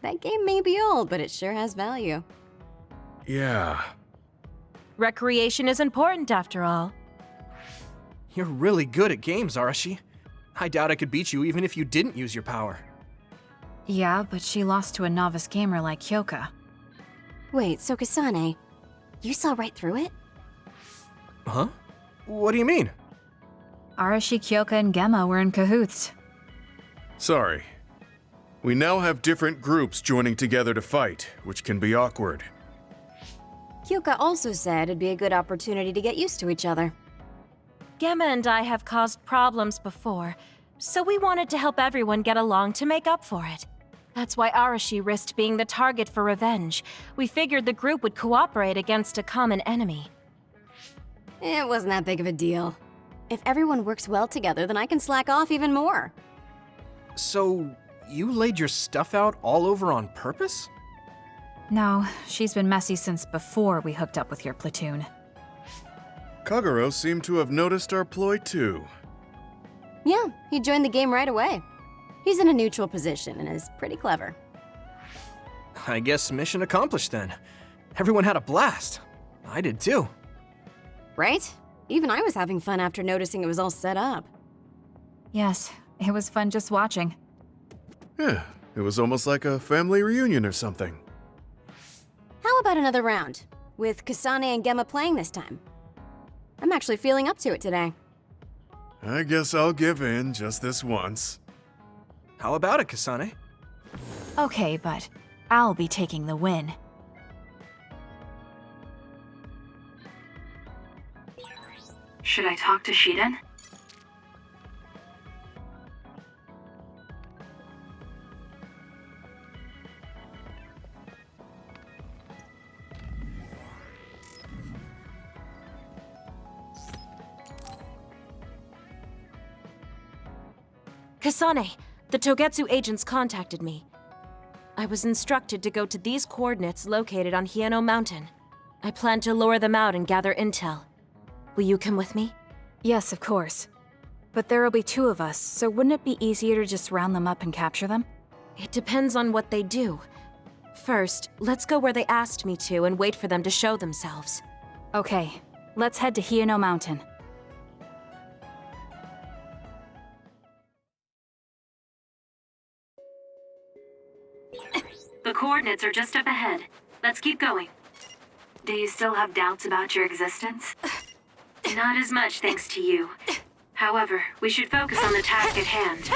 That game may be old, but it sure has value. Yeah. Recreation is important after all. You're really good at games, Arashi. I doubt I could beat you even if you didn't use your power. Yeah, but she lost to a novice gamer like Kyoka. Wait, so Kasane, you saw right through it? Huh? What do you mean? Arashi, Kyoka, and Gemma were in cahoots. Sorry. We now have different groups joining together to fight, which can be awkward. Kyoka also said it'd be a good opportunity to get used to each other. Gemma and I have caused problems before, so we wanted to help everyone get along to make up for it. That's why Arashi risked being the target for revenge. We figured the group would cooperate against a common enemy. It wasn't that big of a deal. If everyone works well together, then I can slack off even more. So, You laid your stuff out all over on purpose? No, she's been messy since before we hooked up with your platoon. Kagero seemed to have noticed our ploy too. Yeah, he joined the game right away. He's in a neutral position and is pretty clever. I guess mission accomplished then. Everyone had a blast. I did too. Right? Even I was having fun after noticing it was all set up. Yes, it was fun just watching. Yeah, it was almost like a family reunion or something. How about another round? With Kasane and Gemma playing this time. I'm actually feeling up to it today. I guess I'll give in just this once. How about it, Kasane? Okay, but I'll be taking the win. Should I talk to Shiden? Kasane, the Togetsu agents contacted me. I was instructed to go to these coordinates located on Hieno Mountain. I plan to lure them out and gather intel. Will you come with me? Yes, of course. But there will be 2 of us, so wouldn't it be easier to just round them up and capture them? It depends on what they do. First, let's go where they asked me to and wait for them to show themselves. Okay, let's head to Hieno Mountain. The coordinates are just up ahead. Let's keep going. Do you still have doubts about your existence? Not as much thanks to you. However, we should focus on the task at hand.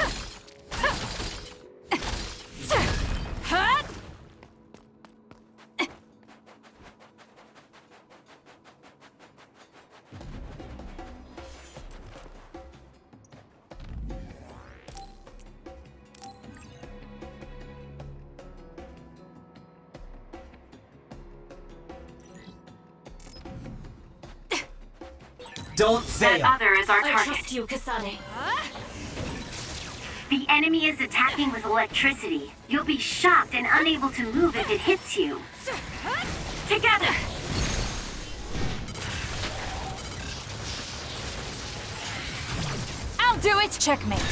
Don't fail! That other is our target. I trust you, Kasane. The enemy is attacking with electricity. You'll be shocked and unable to move if it hits you. Together! I'll do it! Checkmate.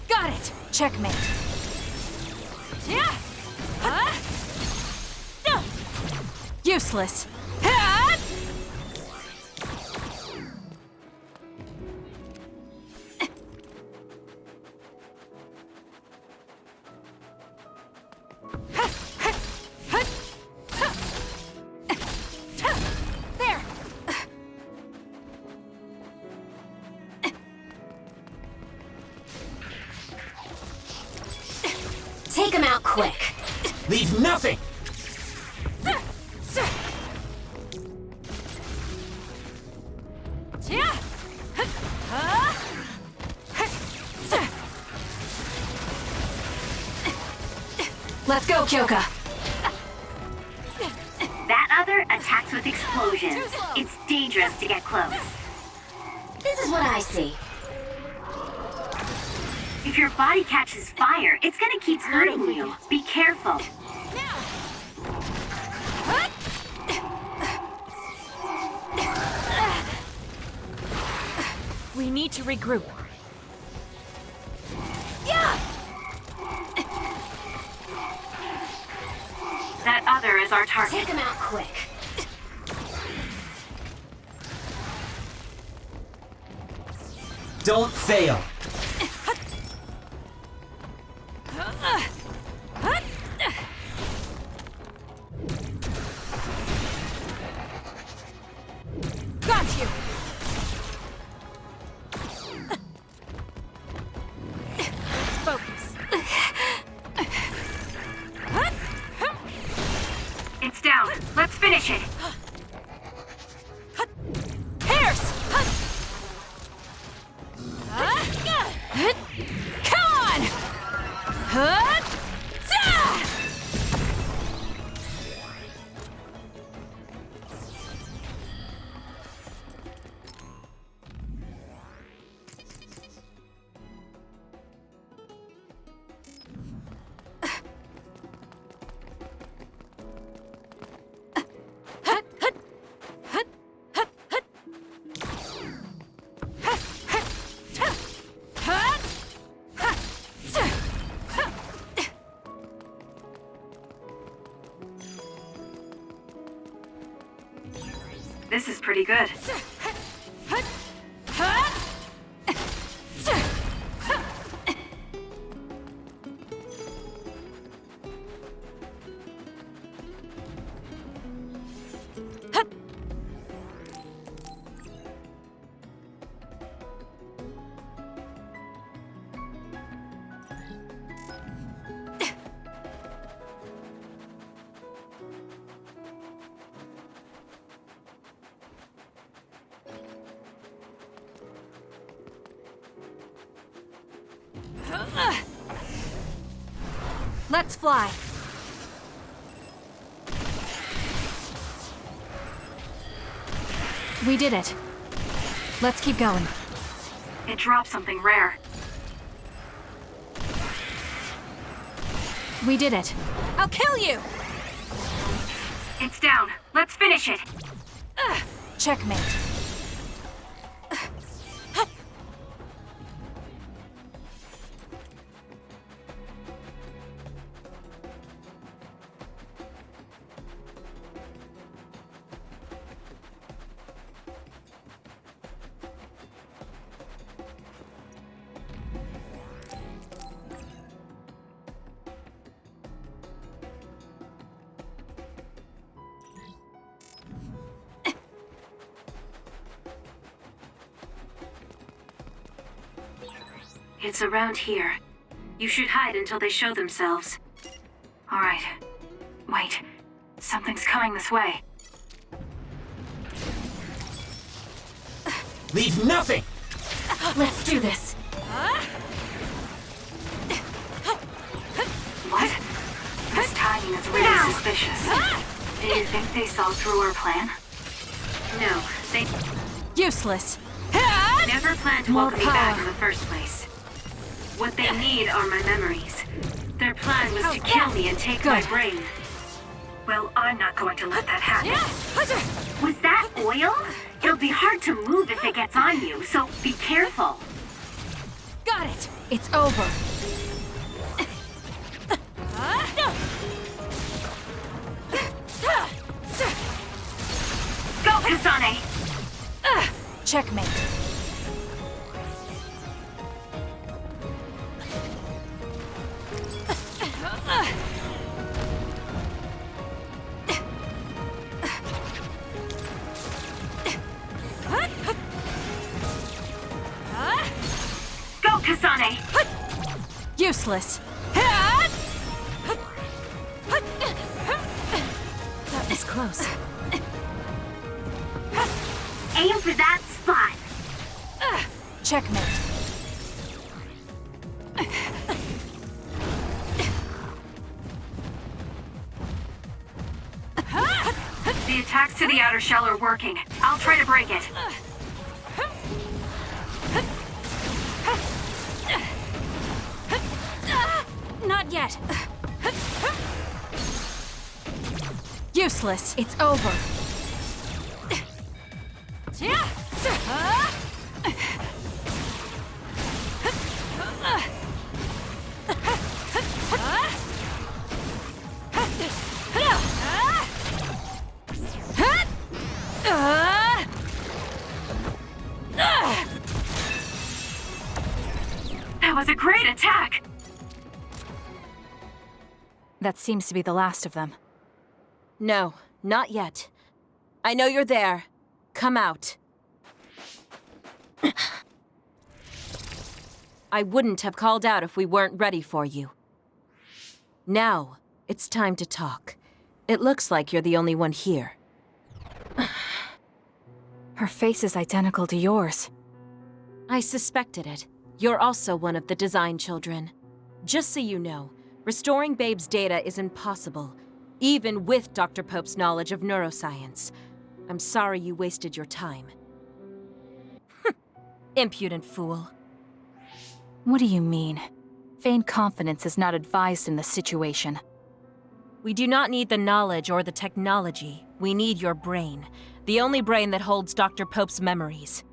Got it! Checkmate. Useless. There. Take him out quick. Leave nothing! Let's go, Kyoka. That other attacks with explosions. It's dangerous to get close. This is what I see. If your body catches fire, it's gonna keep hurting you. Be careful. We need to regroup. That other is our target. Take him out quick. Don't fail! Got you. Let's focus. It's down. Let's finish it. Pierce! Come on! This is pretty good. Let's fly. We did it. Let's keep going. It dropped something rare. We did it. I'll kill you! It's down. Let's finish it. Checkmate. It's around here. You should hide until they show themselves. All right. Wait. Something's coming this way. Leave nothing! Let's do this. What? This timing is really suspicious. Do you think they saw through our plan? No, they Useless. never planned to More welcome me back power. in the first place. What they need are my memories. Their plan was to kill me and take my Good. brain. Well, I'm not going to let that happen. Was that oil? It'll be hard to move if it gets on you, so be careful. Got it. It's over. Go, Kasane! Checkmate. Go, Kasane! Useless. That was close. Aim for that spot. Checkmate. The attacks to the outer shell are working. I'll try to break it. Not yet. Useless. It's over. That was a great attack! That seems to be the last of them. No, not yet. I know you're there. Come out. I wouldn't have called out if we weren't ready for you. Now, it's time to talk. It looks like you're the only one here. Her face is identical to yours. I suspected it. You're also one of the design children. Just so you know, restoring Babe's data is impossible, even with Dr. Pope's knowledge of neuroscience. I'm sorry you wasted your time. Impudent fool. What do you mean? Feigned confidence is not advised in this situation. We do not need the knowledge or the technology. We need your brain. The only brain that holds Dr. Pope's memories.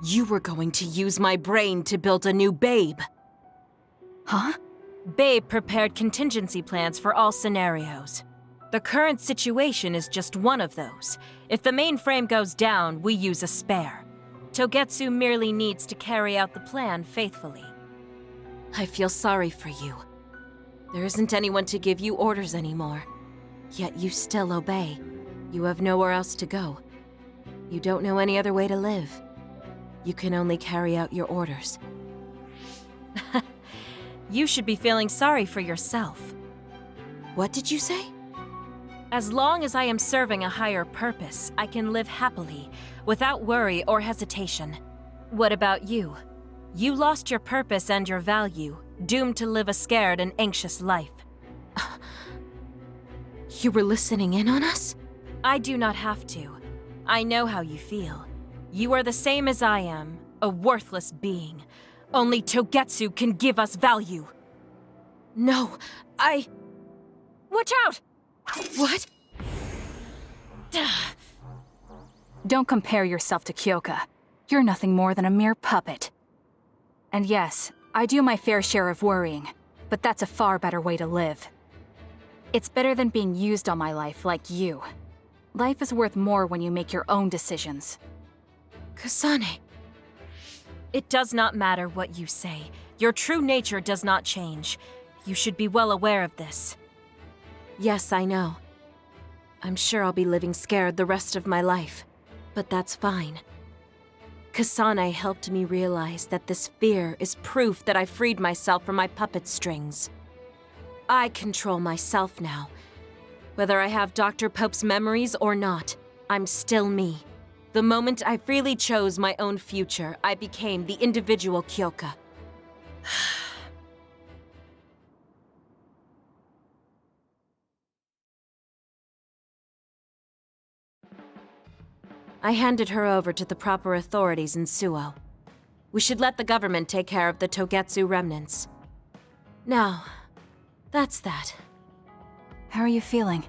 You were going to use my brain to build a new Babe. Huh? Babe prepared contingency plans for all scenarios. The current situation is just one of those. If the main frame goes down, we use a spare. Togetsu merely needs to carry out the plan faithfully. I feel sorry for you. There isn't anyone to give you orders anymore. Yet you still obey. You have nowhere else to go. You don't know any other way to live. You can only carry out your orders. You should be feeling sorry for yourself. What did you say? As long as I am serving a higher purpose, I can live happily, without worry or hesitation. What about you? You lost your purpose and your value, doomed to live a scared and anxious life. You were listening in on us? I do not have to. I know how you feel. You are the same as I am, a worthless being. Only Togetsu can give us value. No, Watch out! What? Don't compare yourself to Kyoka. You're nothing more than a mere puppet. And yes, I do my fair share of worrying, but that's a far better way to live. It's better than being used all my life like you. Life is worth more when you make your own decisions. Kasane. It does not matter what you say. Your true nature does not change. You should be well aware of this. Yes, I know. I'm sure I'll be living scared the rest of my life, but that's fine. Kasane helped me realize that this fear is proof that I freed myself from my puppet strings. I control myself now. Whether I have Dr. Pope's memories or not, I'm still me. The moment I freely chose my own future, I became the individual Kyoka. I handed her over to the proper authorities in Suo. We should let the government take care of the Togetsu remnants. Now, that's that. How are you feeling?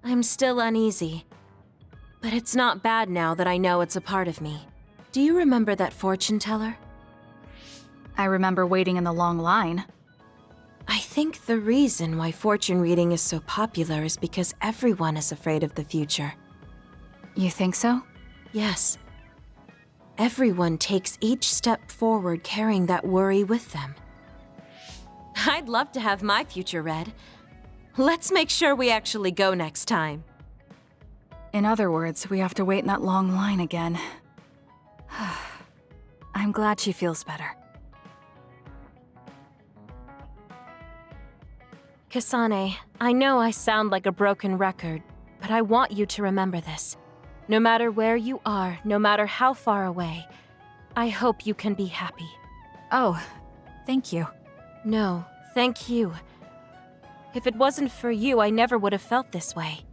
I'm still uneasy. But it's not bad now that I know it's a part of me. Do you remember that fortune teller? I remember waiting in the long line. I think the reason why fortune reading is so popular is because everyone is afraid of the future. You think so? Yes. Everyone takes each step forward carrying that worry with them. I'd love to have my future read. Let's make sure we actually go next time. In other words, we have to wait in that long line again. I'm glad she feels better. Kasane, I know I sound like a broken record, but I want you to remember this. No matter where you are, no matter how far away, I hope you can be happy. Oh, thank you. No, thank you. If it wasn't for you, I never would have felt this way.